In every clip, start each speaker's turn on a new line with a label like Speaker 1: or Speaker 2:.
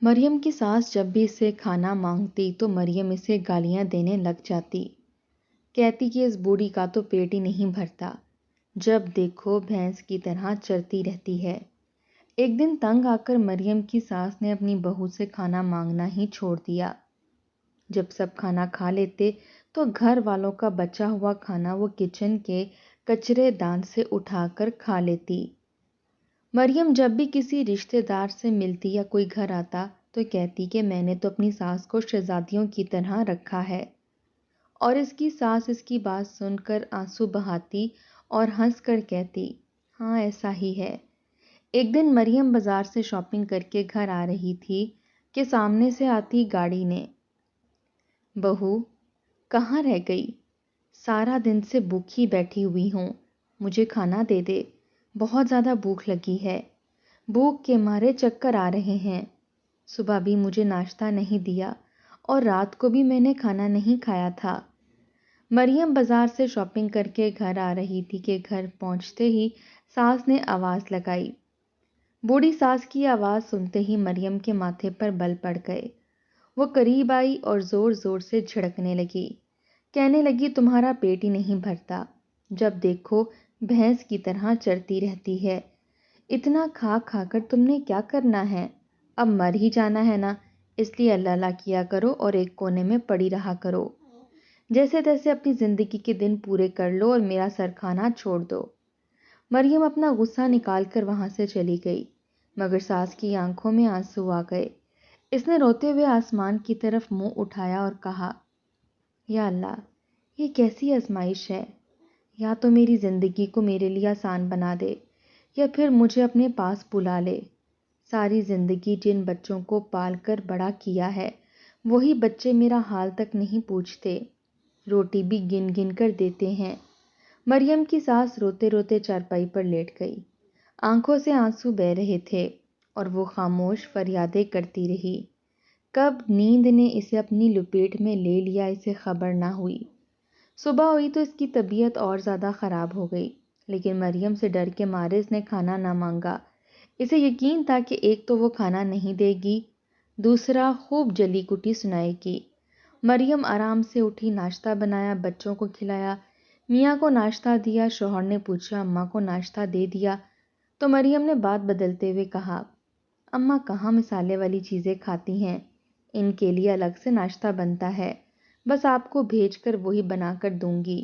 Speaker 1: مریم کی ساس جب بھی اسے کھانا مانگتی تو مریم اسے گالیاں دینے لگ جاتی، کہتی کہ اس بوڑھی کا تو پیٹ ہی نہیں بھرتا، جب دیکھو بھینس کی طرح چرتی رہتی ہے۔ ایک دن تنگ آ کر مریم کی ساس نے اپنی بہو سے کھانا مانگنا ہی چھوڑ دیا۔ جب سب کھانا کھا لیتے تو گھر والوں کا بچا ہوا کھانا وہ کچن کے کچرے دان سے اٹھا کر کھا لیتی۔ مریم جب بھی کسی رشتہ دار سے ملتی یا کوئی گھر آتا تو کہتی کہ میں نے تو اپنی ساس کو شہزادیوں کی طرح رکھا ہے، اور اس کی ساس اس کی بات سن کر آنسو بہاتی اور ہنس کر کہتی، ہاں ایسا ہی ہے۔ ایک دن مریم بازار سے شاپنگ کر کے گھر آ رہی تھی کہ سامنے سے آتی گاڑی نے، بہو کہاں رہ گئی؟ سارا دن سے بھوکی بیٹھی ہوئی ہوں، مجھے کھانا دے دے، بہت زیادہ بھوک لگی ہے، بھوک کے مارے چکر آ رہے ہیں، صبح بھی مجھے ناشتہ نہیں دیا اور رات کو بھی میں نے کھانا نہیں کھایا تھا۔ مریم بازار سے شاپنگ کر کے گھر آ رہی تھی کہ گھر پہنچتے ہی ساس نے آواز لگائی۔ بوڑھی ساس کی آواز سنتے ہی مریم کے ماتھے پر بل پڑ گئے۔ وہ قریب آئی اور زور زور سے جھڑکنے لگی، کہنے لگی تمہارا پیٹ ہی نہیں بھرتا، جب دیکھو بھینس کی طرح چرتی رہتی ہے، اتنا کھا کھا کر تم نے کیا کرنا ہے؟ اب مر ہی جانا ہے نا، اس لیے اللہ اللہ کیا کرو اور ایک کونے میں پڑی رہا کرو، جیسے تیسے اپنی زندگی کے دن پورے کر لو اور میرا سر کھانا چھوڑ دو۔ مریم اپنا غصہ نکال کر وہاں سے چلی گئی، مگر ساس کی آنکھوں میں آنسو آ گئے۔ اس نے روتے ہوئے آسمان کی طرف منہ اٹھایا اور کہا، یا اللہ یہ کیسی آزمائش ہے، یا تو میری زندگی کو میرے لیے آسان بنا دے یا پھر مجھے اپنے پاس بلا لے۔ ساری زندگی جن بچوں کو پال کر بڑا کیا ہے وہی بچے میرا حال تک نہیں پوچھتے، روٹی بھی گن گن کر دیتے ہیں۔ مریم کی ساس روتے روتے چارپائی پر لیٹ گئی، آنکھوں سے آنسو بہہ رہے تھے اور وہ خاموش فریادیں کرتی رہی۔ کب نیند نے اسے اپنی لپیٹ میں لے لیا اسے خبر نہ ہوئی۔ صبح ہوئی تو اس کی طبیعت اور زیادہ خراب ہو گئی، لیکن مریم سے ڈر کے مارے اس نے کھانا نہ مانگا۔ اسے یقین تھا کہ ایک تو وہ کھانا نہیں دے گی، دوسرا خوب جلی کٹی سنائے گی۔ مریم آرام سے اٹھی، ناشتہ بنایا، بچوں کو کھلایا، میاں کو ناشتہ دیا، شوہر نے پوچھا اماں کو ناشتہ دے دیا تو مریم نے بات بدلتے ہوئے کہا، اماں کہاں مسالے والی چیزیں کھاتی ہیں، ان کے لیے الگ سے ناشتہ بنتا ہے، بس آپ کو بھیج کر وہی بنا کر دوں گی۔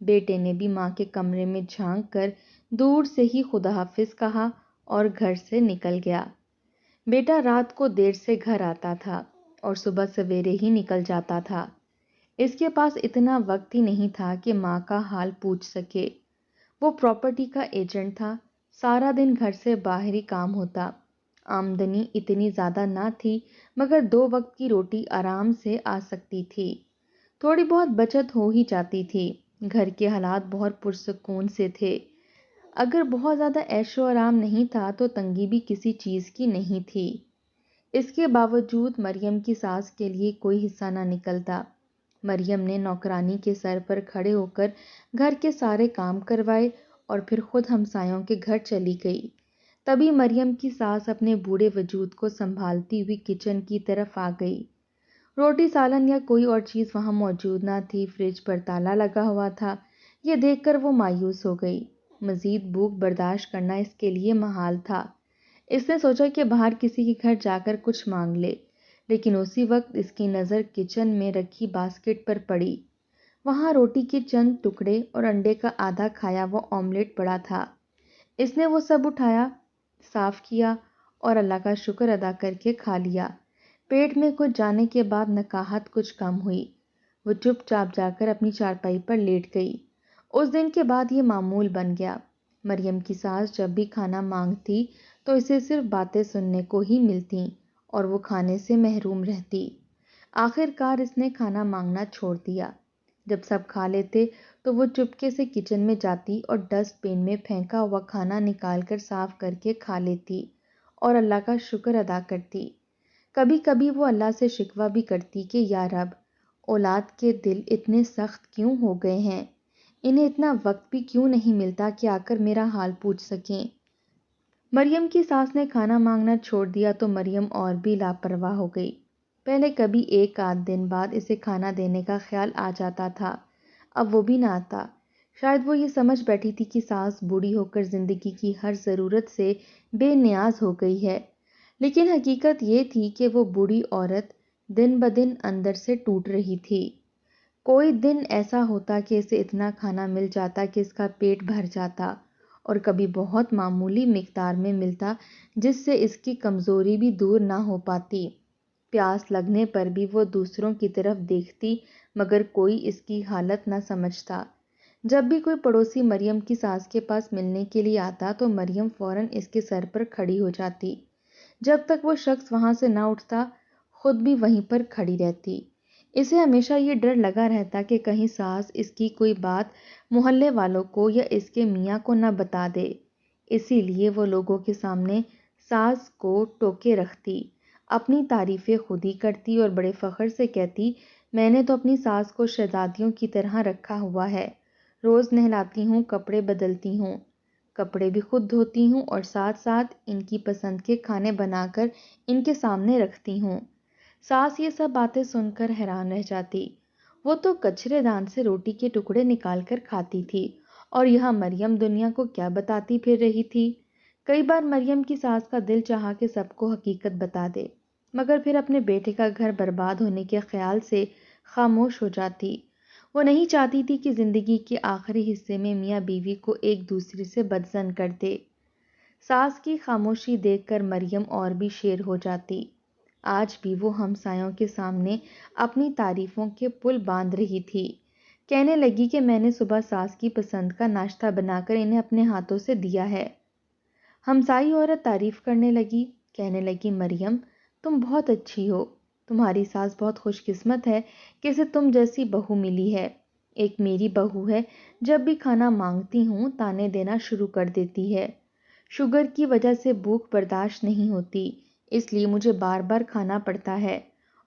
Speaker 1: بیٹے نے بھی ماں کے کمرے میں جھانک کر دور سے ہی خدا حافظ کہا اور گھر سے نکل گیا۔ بیٹا رات کو دیر سے گھر آتا تھا اور صبح سویرے ہی نکل جاتا تھا۔ اس کے پاس اتنا وقت ہی نہیں تھا کہ ماں کا حال پوچھ سکے۔ وہ پراپرٹی کا ایجنٹ تھا، سارا دن گھر سے باہر ہی کام ہوتا، آمدنی اتنی زیادہ نہ تھی مگر 2 وقت کی روٹی آرام سے آ سکتی تھی، تھوڑی بہت بچت ہو ہی جاتی تھی۔ گھر کے حالات بہت پرسکون سے تھے، اگر بہت زیادہ عیش و آرام نہیں تھا تو تنگی بھی کسی چیز کی نہیں تھی۔ اس کے باوجود مریم کی ساس کے لیے کوئی حصہ نہ نکلتا۔ مریم نے نوکرانی کے سر پر کھڑے ہو کر گھر کے سارے کام کروائے اور پھر خود ہمسایوں کے گھر چلی گئی۔ تبھی مریم کی ساس اپنے بوڑھے وجود کو سنبھالتی ہوئی کچن کی طرف آ گئی۔ روٹی سالن یا کوئی اور چیز وہاں موجود نہ تھی، فریج پر تالا لگا ہوا تھا۔ یہ دیکھ کر وہ مایوس ہو گئی، مزید بھوک برداشت کرنا اس کے لیے محال تھا۔ اس نے سوچا کہ باہر کسی کے گھر جا کر کچھ مانگ لے، لیکن اسی وقت اس کی نظر کچن میں رکھی باسکٹ پر پڑی۔ وہاں روٹی کے چند ٹکڑے اور انڈے کا آدھا کھایا ہوا آملیٹ پڑا تھا۔ اس نے وہ سب اٹھایا، صاف کیا اور اللہ کا شکر ادا کر کے کھا لیا۔ پیٹ میں کچھ جانے کے بعد نکاہت کچھ کم ہوئی، وہ چپ چاپ جا کر اپنی چارپائی پر لیٹ گئی۔ اس دن کے بعد یہ معمول بن گیا، مریم کی ساس جب بھی کھانا مانگتی تو اسے صرف باتیں سننے کو ہی ملتیں اور وہ کھانے سے محروم رہتی۔ آخر کار اس نے کھانا مانگنا چھوڑ دیا۔ جب سب کھا لیتے تو وہ چپکے سے کچن میں جاتی اور ڈسٹ بین میں پھینکا ہوا کھانا نکال کر صاف کر کے کھا لیتی اور اللہ کا شکر ادا کرتی۔ کبھی کبھی وہ اللہ سے شکوہ بھی کرتی کہ یا رب، اولاد کے دل اتنے سخت کیوں ہو گئے ہیں، انہیں اتنا وقت بھی کیوں نہیں ملتا کہ آ کر میرا حال پوچھ سکیں۔ مریم کی ساس نے کھانا مانگنا چھوڑ دیا تو مریم اور بھی لاپرواہ ہو گئی۔ پہلے کبھی ایک آدھ دن بعد اسے کھانا دینے کا خیال آ جاتا تھا، اب وہ بھی نہ آتا۔ شاید وہ یہ سمجھ بیٹھی تھی کہ ساس بوڑھی ہو کر زندگی کی ہر ضرورت سے بے نیاز ہو گئی ہے، لیکن حقیقت یہ تھی کہ وہ بوڑھی عورت دن بدن اندر سے ٹوٹ رہی تھی۔ کوئی دن ایسا ہوتا کہ اسے اتنا کھانا مل جاتا کہ اس کا پیٹ بھر جاتا، اور کبھی بہت معمولی مقدار میں ملتا جس سے اس کی کمزوری بھی دور نہ ہو پاتی۔ پیاس لگنے پر بھی وہ دوسروں کی طرف دیکھتی مگر کوئی اس کی حالت نہ سمجھتا۔ جب بھی کوئی پڑوسی مریم کی ساس کے پاس ملنے کے لیے آتا تو مریم فوراً اس کے سر پر کھڑی ہو جاتی۔ جب تک وہ شخص وہاں سے نہ اٹھتا خود بھی وہیں پر کھڑی رہتی۔ اسے ہمیشہ یہ ڈر لگا رہتا کہ کہیں ساس اس کی کوئی بات محلے والوں کو یا اس کے میاں کو نہ بتا دے، اسی لیے وہ لوگوں کے سامنے ساس کو ٹوکے رکھتی، اپنی تعریفیں خود ہی کرتی اور بڑے فخر سے کہتی، میں نے تو اپنی ساس کو شہزادیوں کی طرح رکھا ہوا ہے، روز نہلاتی ہوں، کپڑے بدلتی ہوں، کپڑے بھی خود دھوتی ہوں اور ساتھ ساتھ ان کی پسند کے کھانے بنا کر ان کے سامنے رکھتی ہوں۔ ساس یہ سب باتیں سن کر حیران رہ جاتی۔ وہ تو کچرے دان سے روٹی کے ٹکڑے نکال کر کھاتی تھی اور یہاں مریم دنیا کو کیا بتاتی پھر رہی تھی۔ کئی بار مریم کی ساس کا دل چاہا کہ سب کو حقیقت بتا دے، مگر پھر اپنے بیٹے کا گھر برباد ہونے کے خیال سے خاموش ہو جاتی۔ وہ نہیں چاہتی تھی کہ زندگی کے آخری حصے میں میاں بیوی کو ایک دوسرے سے بدظن کر دے۔ ساس کی خاموشی دیکھ کر مریم اور بھی شیر ہو جاتی۔ آج بھی وہ ہمسایوں کے سامنے اپنی تعریفوں کے پل باندھ رہی تھی۔ کہنے لگی کہ میں نے صبح ساس کی پسند کا ناشتہ بنا کر انہیں اپنے ہاتھوں سے دیا ہے۔ ہمسائی عورت تعریف کرنے لگی، کہنے لگی، مریم تم بہت اچھی ہو، تمہاری ساس بہت خوش قسمت ہے کہ اسے تم جیسی بہو ملی ہے۔ ایک میری بہو ہے، جب بھی کھانا مانگتی ہوں تانے دینا شروع کر دیتی ہے۔ شوگر کی وجہ سے بھوک برداشت نہیں ہوتی، اس لیے مجھے بار بار کھانا پڑتا ہے،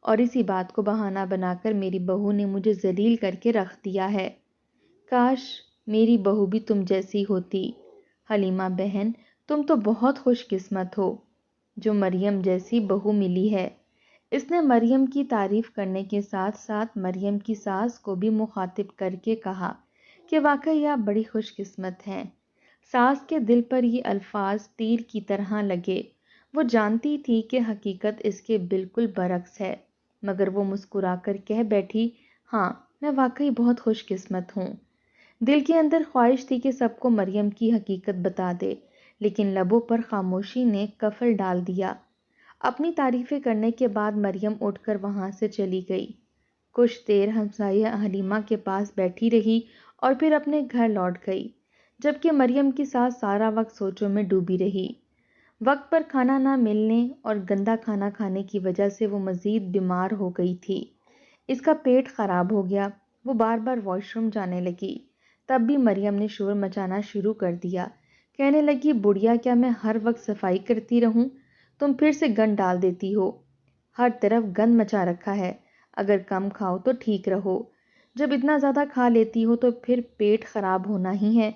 Speaker 1: اور اسی بات کو بہانہ بنا کر میری بہو نے مجھے ذلیل کر کے رکھ دیا ہے۔ کاش میری بہو بھی تم جیسی ہوتی۔ حلیمہ بہن تم تو بہت خوش قسمت ہو جو مریم جیسی بہو ملی ہے۔ اس نے مریم کی تعریف کرنے کے ساتھ ساتھ مریم کی ساس کو بھی مخاطب کر کے کہا کہ واقعی آپ بڑی خوش قسمت ہیں۔ ساس کے دل پر یہ الفاظ تیر کی طرح لگے۔ وہ جانتی تھی کہ حقیقت اس کے بالکل برعکس ہے، مگر وہ مسکرا کر کہہ بیٹھی، ہاں میں واقعی بہت خوش قسمت ہوں۔ دل کے اندر خواہش تھی کہ سب کو مریم کی حقیقت بتا دے، لیکن لبوں پر خاموشی نے قفل ڈال دیا۔ اپنی تعریفیں کرنے کے بعد مریم اٹھ کر وہاں سے چلی گئی۔ کچھ دیر ہمسایہ حلیمہ کے پاس بیٹھی رہی اور پھر اپنے گھر لوٹ گئی، جبکہ مریم کی ساس سارا وقت سوچوں میں ڈوبی رہی۔ وقت پر کھانا نہ ملنے اور گندا کھانا کھانے کی وجہ سے وہ مزید بیمار ہو گئی تھی۔ اس کا پیٹ خراب ہو گیا، وہ بار بار واش روم جانے لگی۔ تب بھی مریم نے شور مچانا شروع کر دیا، کہنے لگی، بڑھیا کیا میں ہر وقت صفائی کرتی رہوں؟ تم پھر سے گند ڈال دیتی ہو، ہر طرف گند مچا رکھا ہے، اگر کم کھاؤ تو ٹھیک رہو، جب اتنا زیادہ کھا لیتی ہو تو پھر پیٹ خراب ہونا ہی ہے۔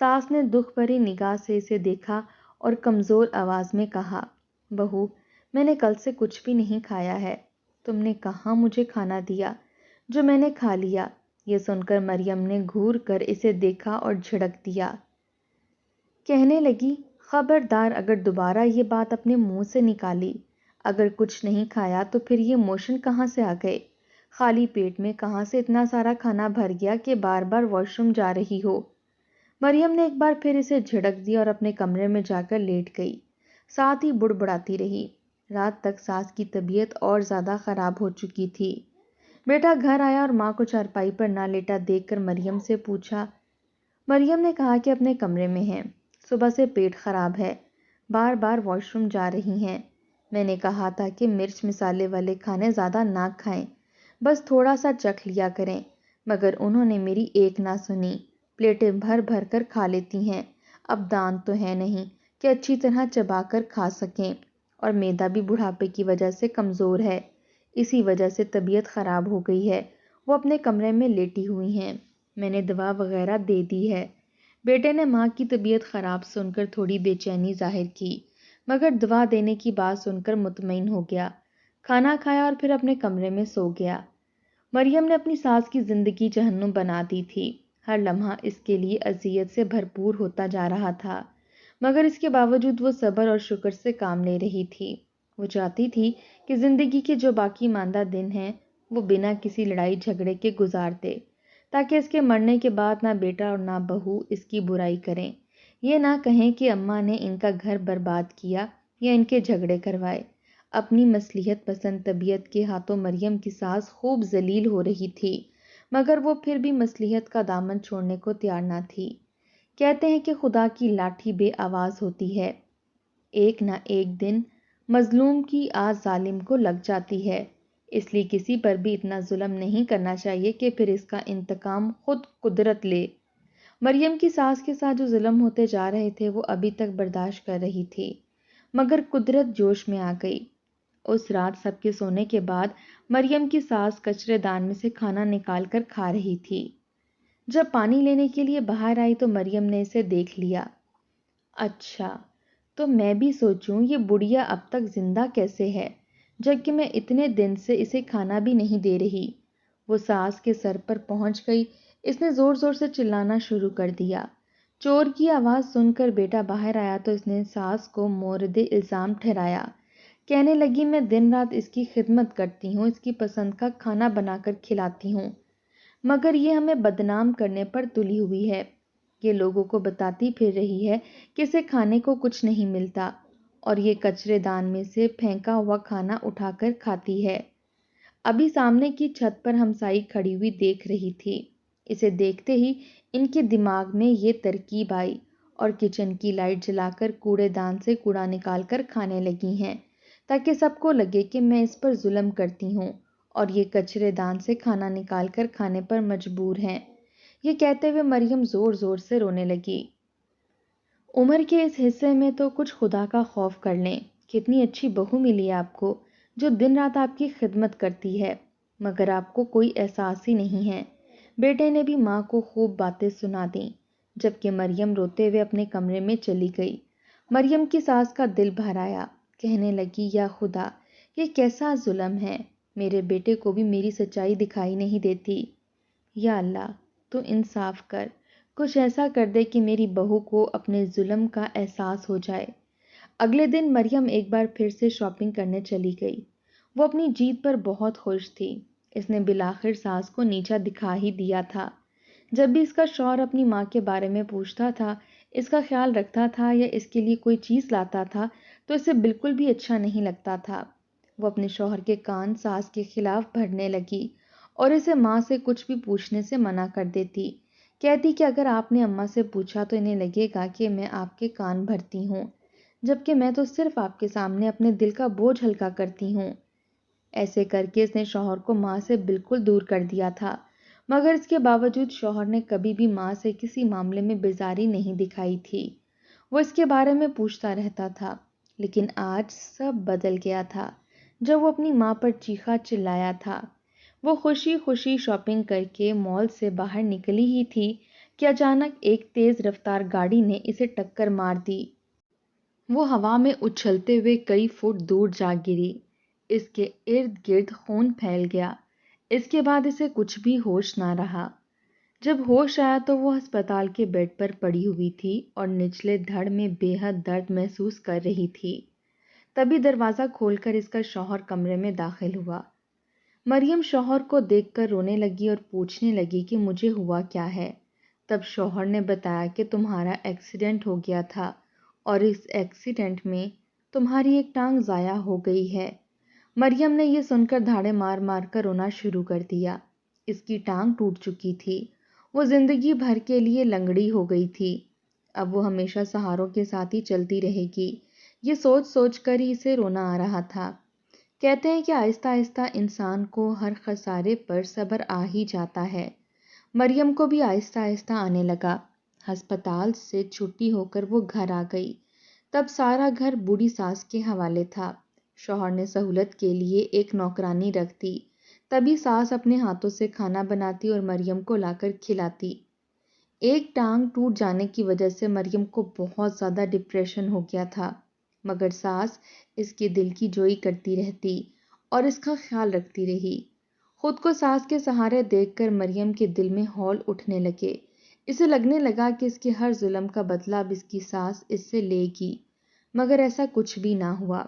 Speaker 1: ساس نے دکھ بھری نگاہ سے اسے دیکھا اور کمزور آواز میں کہا، بہو میں نے کل سے کچھ بھی نہیں کھایا ہے، تم نے کہاں مجھے کھانا دیا جو میں نے کھا لیا؟ یہ سن کر مریم نے گھور کر اسے دیکھا اور جھڑک دیا، کہنے لگی، خبردار اگر دوبارہ یہ بات اپنے منہ سے نکالی، اگر کچھ نہیں کھایا تو پھر یہ موشن کہاں سے آ گئے؟ خالی پیٹ میں کہاں سے اتنا سارا کھانا بھر گیا کہ بار بار واش روم جا رہی ہو؟ مریم نے ایک بار پھر اسے جھڑک دیا اور اپنے کمرے میں جا کر لیٹ گئی، ساتھ ہی بڑبڑاتی رہی۔ رات تک ساس کی طبیعت اور زیادہ خراب ہو چکی تھی۔ بیٹا گھر آیا اور ماں کو چارپائی پر نہ لیٹا دیکھ کر مریم سے پوچھا۔ مریم نے کہا کہ اپنے کمرے میں ہیں، صبح سے پیٹ خراب ہے، بار بار واش روم جا رہی ہیں۔ میں نے کہا تھا کہ مرچ مسالے والے کھانے زیادہ نہ کھائیں، بس تھوڑا سا چکھ لیا کریں، مگر انہوں نے میری ایک نہ سنی، پلیٹیں بھر بھر کر کھا لیتی ہیں۔ اب دانت تو ہے نہیں کہ اچھی طرح چبا کر کھا سکیں، اور میدا بھی بڑھاپے کی وجہ سے کمزور ہے، اسی وجہ سے طبیعت خراب ہو گئی ہے۔ وہ اپنے کمرے میں لیٹی ہوئی ہیں، میں نے دوا وغیرہ دے دی ہے، بیٹے نے ماں کی طبیعت خراب سن کر تھوڑی بے چینی ظاہر کی، مگر دوا دینے کی بات سن کر مطمئن ہو گیا۔ کھانا کھایا اور پھر اپنے کمرے میں سو گیا۔ مریم نے اپنی ساس کی زندگی جہنم بنا دی تھی۔ ہر لمحہ اس کے لیے اذیت سے بھرپور ہوتا جا رہا تھا، مگر اس کے باوجود وہ صبر اور شکر سے کام لے رہی تھی۔ وہ چاہتی تھی کہ زندگی کے جو باقی ماندہ دن ہیں وہ بنا کسی لڑائی جھگڑے کے گزار دے، تاکہ اس کے مرنے کے بعد نہ بیٹا اور نہ بہو اس کی برائی کریں، یہ نہ کہیں کہ اماں نے ان کا گھر برباد کیا یا ان کے جھگڑے کروائے۔ اپنی مصلحت پسند طبیعت کے ہاتھوں مریم کی ساس خوب ذلیل ہو رہی تھی، مگر وہ پھر بھی مصلحت کا دامن چھوڑنے کو تیار نہ تھی۔ کہتے ہیں کہ خدا کی لاٹھی بے آواز ہوتی ہے، ایک نہ ایک دن مظلوم کی آز ظالم کو لگ جاتی ہے، اس لیے کسی پر بھی اتنا ظلم نہیں کرنا چاہیے کہ پھر اس کا انتقام خود قدرت لے۔ مریم کی ساس کے ساتھ جو ظلم ہوتے جا رہے تھے وہ ابھی تک برداشت کر رہی تھی، مگر قدرت جوش میں آ گئی۔ اس رات سب کے سونے کے بعد مریم کی ساس کچرے دان میں سے کھانا نکال کر کھا رہی تھی۔ جب پانی لینے کے لیے باہر آئی تو مریم نے اسے دیکھ لیا۔ اچھا، تو میں بھی سوچوں یہ بڑھیا اب تک زندہ کیسے ہے، جبکہ میں اتنے دن سے اسے کھانا بھی نہیں دے رہی۔ وہ ساس کے سر پر پہنچ گئی۔ اس نے زور زور سے چلانا شروع کر دیا۔ چور کی آواز سن کر بیٹا باہر آیا تو اس نے ساس کو مورد الزام ٹھہرایا۔ کہنے لگی میں دن رات اس کی خدمت کرتی ہوں، اس کی پسند کا کھانا بنا کر کھلاتی ہوں، مگر یہ ہمیں بدنام کرنے پر تلی ہوئی ہے۔ یہ لوگوں کو بتاتی پھر رہی ہے کہ اسے کھانے کو کچھ نہیں ملتا، اور یہ کچرے دان میں سے پھینکا ہوا کھانا اٹھا کر کھاتی ہے۔ ابھی سامنے کی چھت پر ہمسائی کھڑی ہوئی دیکھ رہی تھی۔ اسے دیکھتے ہی ان کے دماغ میں یہ ترکیب آئی اور کچن کی لائٹ جلا کر کوڑے دان سے کوڑا نکال کر کھانے لگی ہیں، تاکہ سب کو لگے کہ میں اس پر ظلم کرتی ہوں اور یہ کچرے دان سے کھانا نکال کر کھانے پر مجبور ہیں۔ یہ کہتے ہوئے مریم زور زور سے رونے لگی۔ عمر کے اس حصے میں تو کچھ خدا کا خوف کر لیں۔ کتنی اچھی بہو ملی ہے آپ کو، جو دن رات آپ کی خدمت کرتی ہے، مگر آپ کو کوئی احساس ہی نہیں ہے۔ بیٹے نے بھی ماں کو خوب باتیں سنا دیں، جبکہ مریم روتے ہوئے اپنے کمرے میں چلی گئی۔ مریم کی ساس کا دل بھر آیا، کہنے لگی یا خدا، یہ کیسا ظلم ہے، میرے بیٹے کو بھی میری سچائی دکھائی نہیں دیتی۔ یا اللہ، تو انصاف کر، کچھ ایسا کر دے کہ میری بہو کو اپنے ظلم کا احساس ہو جائے۔ اگلے دن مریم ایک بار پھر سے شاپنگ کرنے چلی گئی۔ وہ اپنی جیت پر بہت خوش تھی۔ اس نے بالآخر ساس کو نیچا دکھا ہی دیا تھا۔ جب بھی اس کا شوہر اپنی ماں کے بارے میں پوچھتا تھا، اس کا خیال رکھتا تھا یا اس کے لیے کوئی چیز لاتا تھا تو اسے بالکل بھی اچھا نہیں لگتا تھا۔ وہ اپنے شوہر کے کان ساس کے خلاف بھرنے لگی اور اسے ماں سے کچھ بھی پوچھنے سے منع کر دیتی۔ کہتی کہ اگر آپ نے اماں سے پوچھا تو انہیں لگے گا کہ میں آپ کے کان بھرتی ہوں، جبکہ میں تو صرف آپ کے سامنے اپنے دل کا بوجھ ہلکا کرتی ہوں۔ ایسے کر کے اس نے شوہر کو ماں سے بالکل دور کر دیا تھا، مگر اس کے باوجود شوہر نے کبھی بھی ماں سے کسی معاملے میں بیزاری نہیں دکھائی تھی۔ وہ اس کے بارے میں پوچھتا رہتا تھا، لیکن آج سب بدل گیا تھا جب وہ اپنی ماں پر چیخا چلایا تھا۔ وہ خوشی خوشی شاپنگ کر کے مال سے باہر نکلی ہی تھی کہ اچانک ایک تیز رفتار گاڑی نے اسے ٹکر مار دی۔ وہ ہوا میں اچھلتے ہوئے کئی فٹ دور جا گری۔ اس کے ارد گرد خون پھیل گیا۔ اس کے بعد اسے کچھ بھی ہوش نہ رہا۔ جب ہوش آیا تو وہ ہسپتال کے بیڈ پر پڑی ہوئی تھی اور نچلے دھڑ میں بے حد درد محسوس کر رہی تھی۔ تبھی دروازہ کھول کر اس کا شوہر کمرے میں داخل ہوا۔ مریم شوہر کو دیکھ کر رونے لگی اور پوچھنے لگی کہ مجھے ہوا کیا ہے۔ تب شوہر نے بتایا کہ تمہارا ایکسیڈنٹ ہو گیا تھا اور اس ایکسیڈنٹ میں تمہاری ایک ٹانگ ضائع ہو گئی ہے۔ مریم نے یہ سن کر دھاڑے مار مار کر رونا شروع کر دیا۔ اس کی ٹانگ ٹوٹ چکی تھی۔ وہ زندگی بھر کے لیے لنگڑی ہو گئی تھی۔ اب وہ ہمیشہ سہاروں کے ساتھ ہی چلتی رہے گی۔ یہ سوچ سوچ کر ہی اسے رونا آ رہا تھا۔ کہتے ہیں کہ آہستہ آہستہ انسان کو ہر خسارے پر صبر آ ہی جاتا ہے۔ مریم کو بھی آہستہ آہستہ آنے لگا۔ ہسپتال سے چھٹی ہو کر وہ گھر آ گئی۔ تب سارا گھر بوڑھی ساس کے حوالے تھا۔ شوہر نے سہولت کے لیے ایک نوکرانی رکھ دی۔ تبھی ساس اپنے ہاتھوں سے کھانا بناتی اور مریم کو لا کر کھلاتی۔ ایک ٹانگ ٹوٹ جانے کی وجہ سے مریم کو بہت زیادہ ڈپریشن ہو گیا تھا، مگر ساس اس کے دل کی جوئی کرتی رہتی اور اس کا خیال رکھتی رہی۔ خود کو ساس کے سہارے دیکھ کر مریم کے دل میں ہول اٹھنے لگے۔ اسے لگنے لگا کہ اس کے ہر ظلم کا بدلہ اب اس کی ساس اس سے لے گی، مگر ایسا کچھ بھی نہ ہوا۔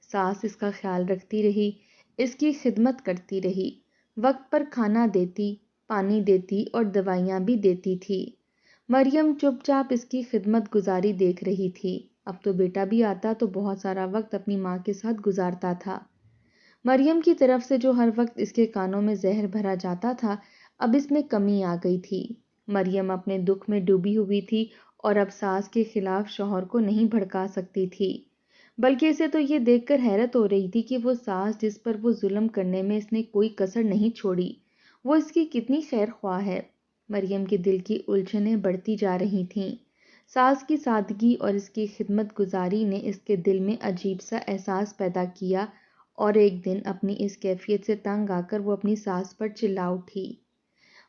Speaker 1: ساس اس کا خیال رکھتی رہی، اس کی خدمت کرتی رہی، وقت پر کھانا دیتی، پانی دیتی اور دوائیاں بھی دیتی تھی۔ مریم چپ چاپ اس کی خدمت گزاری دیکھ رہی تھی۔ اب تو بیٹا بھی آتا تو بہت سارا وقت اپنی ماں کے ساتھ گزارتا تھا۔ مریم کی طرف سے جو ہر وقت اس کے کانوں میں زہر بھرا جاتا تھا، اب اس میں کمی آ گئی تھی۔ مریم اپنے دکھ میں ڈوبی ہوئی تھی اور اب ساس کے خلاف شوہر کو نہیں بھڑکا سکتی تھی، بلکہ اسے تو یہ دیکھ کر حیرت ہو رہی تھی کہ وہ ساس جس پر وہ ظلم کرنے میں اس نے کوئی کسر نہیں چھوڑی، وہ اس کی کتنی خیر خواہ ہے۔ مریم کے دل کی الجھنیں بڑھتی جا رہی تھیں۔ ساس کی سادگی اور اس کی خدمت گزاری نے اس کے دل میں عجیب سا احساس پیدا کیا اور ایک دن اپنی اس کیفیت سے تنگ آ کر وہ اپنی ساس پر چلا اٹھی،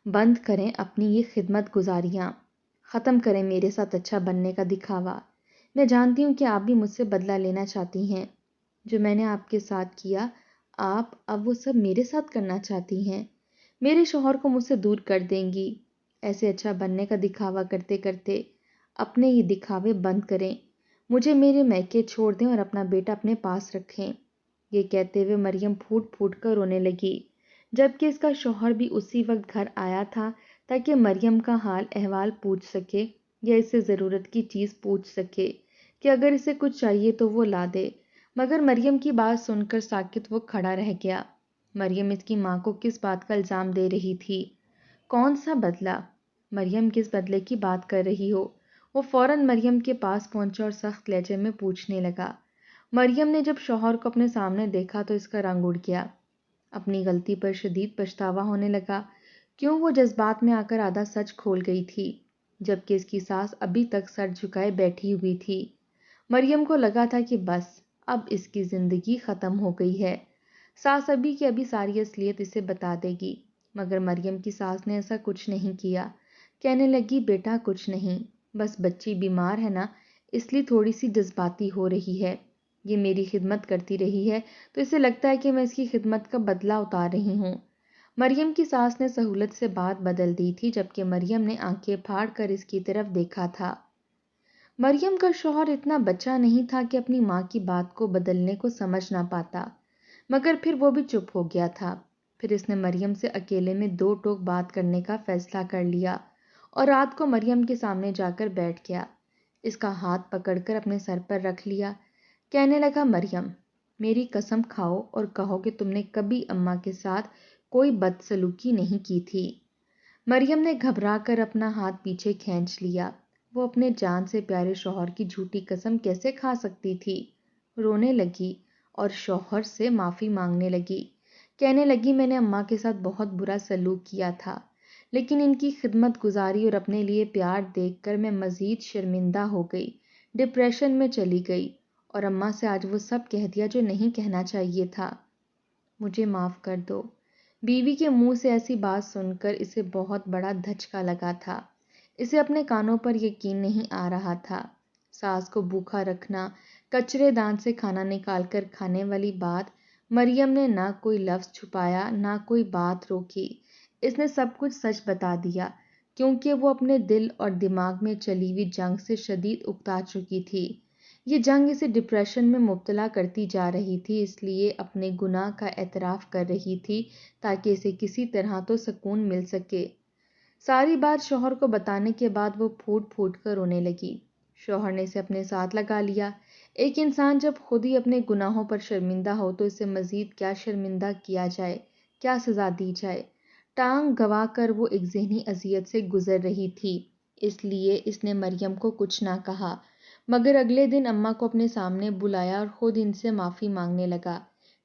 Speaker 1: بند کریں اپنی یہ خدمت گزاریاں، ختم کریں میرے ساتھ اچھا بننے کا دکھاوا۔ میں جانتی ہوں کہ آپ بھی مجھ سے بدلہ لینا چاہتی ہیں، جو میں نے آپ کے ساتھ کیا آپ اب وہ سب میرے ساتھ کرنا چاہتی ہیں، میرے شوہر کو مجھ سے دور کر دیں گی۔ ایسے اچھا بننے کا دکھاوا کرتے کرتے اپنے یہ دکھاوے بند کریں، مجھے میرے میکے چھوڑ دیں اور اپنا بیٹا اپنے پاس رکھیں۔ یہ کہتے ہوئے مریم پھوٹ پھوٹ کر رونے لگی، جبکہ اس کا شوہر بھی اسی وقت گھر آیا تھا تاکہ مریم کا حال احوال پوچھ سکے یا اس سے ضرورت کی چیز پوچھ سکے کہ اگر اسے کچھ چاہیے تو وہ لا دے۔ مگر مریم کی بات سن کر ساکت وہ کھڑا رہ گیا۔ مریم اس کی ماں کو کس بات کا الزام دے رہی تھی؟ کون سا بدلہ؟ مریم کس بدلے کی بات کر رہی ہو؟ وہ فوراً مریم کے پاس پہنچا اور سخت لہجے میں پوچھنے لگا۔ مریم نے جب شوہر کو اپنے سامنے دیکھا تو اس کا رنگ اڑ گیا، اپنی غلطی پر شدید پچھتاوا ہونے لگا۔ کیوں وہ جذبات میں آ کر آدھا سچ کھول گئی تھی، جبکہ اس کی ساس ابھی تک سر جھکائے بیٹھی ہوئی تھی۔ مریم کو لگا تھا کہ بس اب اس کی زندگی ختم ہو گئی ہے، ساس ابھی کی ابھی ساری اصلیت اسے بتا دے گی۔ مگر مریم کی ساس نے ایسا کچھ نہیں کیا، کہنے لگی بیٹا کچھ نہیں، بس بچی بیمار ہے نا، اس لیے تھوڑی سی جذباتی ہو رہی ہے، یہ میری خدمت کرتی رہی ہے تو اسے لگتا ہے کہ میں اس کی خدمت کا بدلہ اتار رہی ہوں۔ مریم کی ساس نے سہولت سے بات بدل دی تھی، جبکہ مریم نے آنکھیں پھاڑ کر اس کی طرف دیکھا تھا۔ مریم کا شوہر اتنا بچہ نہیں تھا کہ اپنی ماں کی بات کو بدلنے کو سمجھ نہ پاتا، مگر پھر وہ بھی چپ ہو گیا تھا۔ پھر اس نے مریم سے اکیلے میں دو ٹوک بات کرنے کا فیصلہ کر لیا اور رات کو مریم کے سامنے جا کر بیٹھ گیا، اس کا ہاتھ پکڑ کر اپنے سر پر رکھ لیا، کہنے لگا مریم میری قسم کھاؤ اور کہو کہ تم نے کبھی اماں کے ساتھ کوئی بدسلوکی نہیں کی تھی۔ مریم نے گھبرا کر اپنا ہاتھ پیچھے کھینچ لیا، وہ اپنے جان سے پیارے شوہر کی جھوٹی قسم کیسے کھا سکتی تھی؟ رونے لگی اور شوہر سے معافی مانگنے لگی، کہنے لگی میں نے اماں کے ساتھ بہت برا سلوک کیا تھا، لیکن ان کی خدمت گزاری اور اپنے لیے پیار دیکھ کر میں مزید شرمندہ ہو گئی، ڈپریشن میں چلی گئی اور اماں سے آج وہ سب کہہ دیا جو نہیں کہنا چاہیے تھا، مجھے معاف کر دو۔ بیوی کے منہ سے ایسی بات سن کر اسے بہت بڑا دھچکا لگا تھا، اسے اپنے کانوں پر یقین نہیں آ رہا تھا۔ ساس کو بھوکا رکھنا، کچرے دان سے کھانا نکال کر کھانے والی بات، مریم نے نہ کوئی لفظ چھپایا نہ کوئی بات روکی، اس نے سب کچھ سچ بتا دیا، کیونکہ وہ اپنے دل اور دماغ میں چلی ہوئی جنگ سے شدید اکتا چکی تھی۔ یہ جنگ اسے ڈپریشن میں مبتلا کرتی جا رہی تھی، اس لیے اپنے گناہ کا اعتراف کر رہی تھی تاکہ اسے کسی طرح تو سکون مل سکے۔ ساری بات شوہر کو بتانے کے بعد وہ پھوٹ پھوٹ کر رونے لگی۔ شوہر نے اسے اپنے ساتھ لگا لیا۔ ایک انسان جب خود ہی اپنے گناہوں پر شرمندہ ہو تو اسے مزید کیا شرمندہ کیا جائے، کیا سزا دی جائے؟ ٹانگ گوا کر وہ ایک ذہنی اذیت سے گزر رہی تھی، اس لیے اس نے مریم کو کچھ نہ کہا، مگر اگلے دن اماں کو اپنے سامنے بلایا اور خود ان سے معافی مانگنے لگا،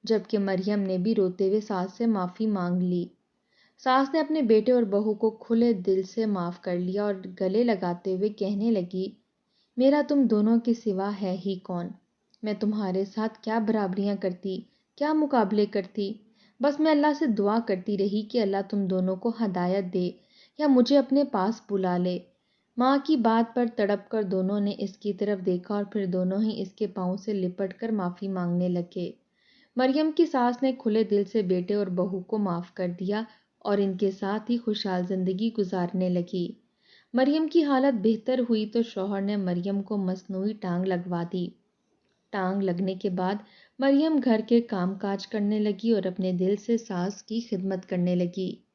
Speaker 1: جبکہ مریم نے بھی روتے ہوئے ساس سے معافی مانگ لی۔ ساس نے اپنے بیٹے اور بہو کو کھلے دل سے معاف کر لیا اور گلے لگاتے ہوئے کہنے لگی میرا تم دونوں کے سوا ہے ہی کون؟ میں تمہارے ساتھ کیا برابریاں کرتی، کیا مقابلے کرتی؟ بس میں اللہ سے دعا کرتی رہی کہ اللہ تم دونوں کو ہدایت دے یا مجھے اپنے پاس بلا لے، ماں کی بات پر تڑپ کر دونوں نے اس کی طرف دیکھا اور پھر دونوں ہی اس کے پاؤں سے لپٹ کر معافی مانگنے لگے۔ مریم کی ساس نے کھلے دل سے بیٹے اور بہو کو معاف کر دیا اور ان کے ساتھ ہی خوشحال زندگی گزارنے لگی۔ مریم کی حالت بہتر ہوئی تو شوہر نے مریم کو مصنوعی ٹانگ لگوا دی۔ ٹانگ لگنے کے بعد مریم گھر کے کام کاج کرنے لگی اور اپنے دل سے ساس کی خدمت کرنے لگی۔